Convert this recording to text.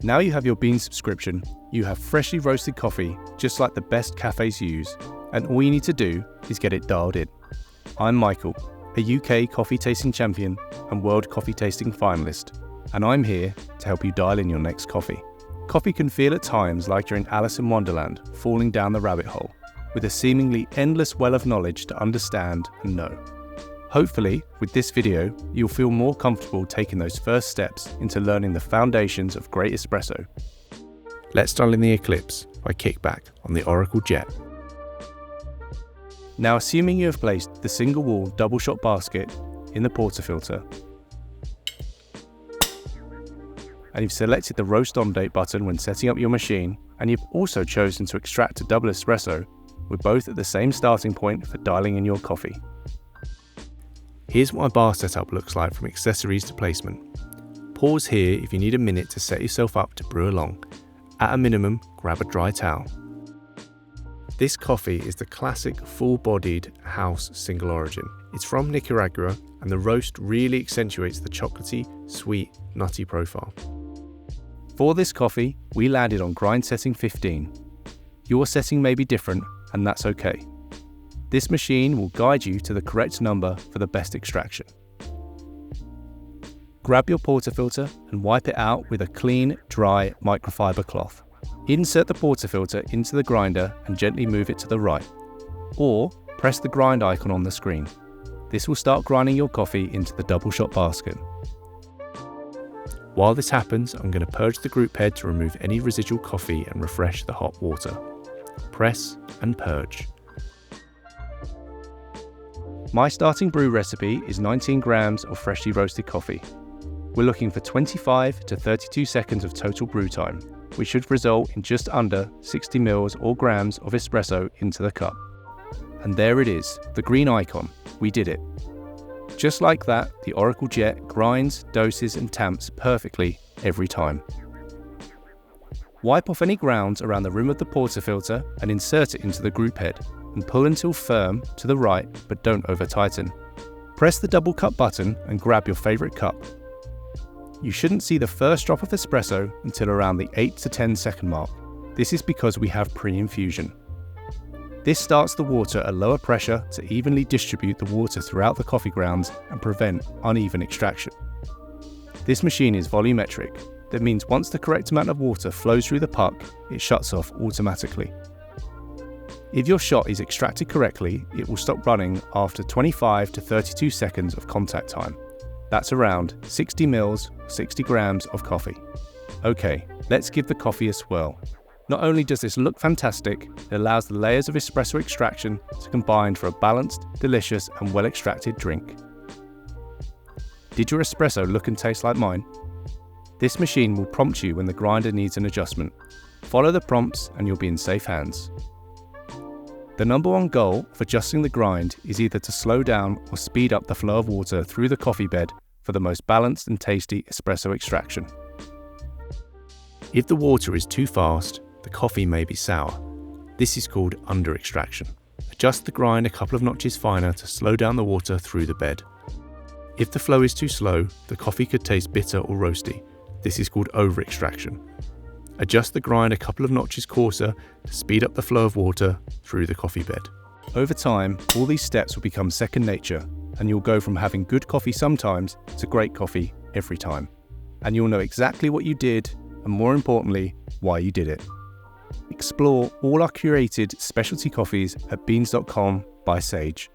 Now you have your Beanz subscription, you have freshly roasted coffee just like the best cafes use, and all you need to do is get it dialed in. I'm Michael, a UK coffee tasting champion and world coffee tasting finalist, and I'm here to help you dial in your next coffee. Coffee can feel at times like you're in Alice in Wonderland, falling down the rabbit hole, with a seemingly endless well of knowledge to understand and know. Hopefully, with this video, you'll feel more comfortable taking those first steps into learning the foundations of great espresso. Let's dial in the Eclipse by Kickback on the Oracle Jet. Now, assuming you have placed the single wall double shot basket in the portafilter, and you've selected the roast on date button when setting up your machine, and you've also chosen to extract a double espresso, we're both at the same starting point for dialing in your coffee. Here's what my bar setup looks like from accessories to placement. Pause here if you need a minute to set yourself up to brew along. At a minimum, grab a dry towel. This coffee is the classic full-bodied house single origin. It's from Nicaragua, and the roast really accentuates the chocolatey, sweet, nutty profile. For this coffee, we landed on grind setting 15. Your setting may be different, and that's okay. This machine will guide you to the correct number for the best extraction. Grab your portafilter and wipe it out with a clean, dry microfiber cloth. Insert the portafilter into the grinder and gently move it to the right, or press the grind icon on the screen. This will start grinding your coffee into the double shot basket. While this happens, I'm going to purge the group head to remove any residual coffee and refresh the hot water. Press and purge. My starting brew recipe is 19 grams of freshly roasted coffee. We're looking for 25 to 32 seconds of total brew time, which should result in just under 60 mils or grams of espresso into the cup. And there it is, the green icon. We did it. Just like that, the Oracle Jet grinds, doses and tamps perfectly every time. Wipe off any grounds around the rim of the portafilter and insert it into the group head, and pull until firm to the right, but don't over tighten. Press the double cup button and grab your favourite cup. You shouldn't see the first drop of espresso until around the 8 to 10 second mark. This is because we have pre-infusion. This starts the water at lower pressure to evenly distribute the water throughout the coffee grounds and prevent uneven extraction. This machine is volumetric. That means once the correct amount of water flows through the puck, it shuts off automatically. If your shot is extracted correctly, it will stop running after 25 to 32 seconds of contact time. That's around 60 mils, 60 grams of coffee. Okay, let's give the coffee a swirl. Not only does this look fantastic, it allows the layers of espresso extraction to combine for a balanced, delicious and well-extracted drink. Did your espresso look and taste like mine? This machine will prompt you when the grinder needs an adjustment. Follow the prompts and you'll be in safe hands. The number one goal of adjusting the grind is either to slow down or speed up the flow of water through the coffee bed for the most balanced and tasty espresso extraction. If the water is too fast, the coffee may be sour. This is called under extraction. Adjust the grind a couple of notches finer to slow down the water through the bed. If the flow is too slow, the coffee could taste bitter or roasty. This is called over extraction. Adjust the grind a couple of notches coarser to speed up the flow of water through the coffee bed. Over time, all these steps will become second nature, and you'll go from having good coffee sometimes to great coffee every time. And you'll know exactly what you did, and more importantly, why you did it. Explore all our curated specialty coffees at beanz.com by Sage.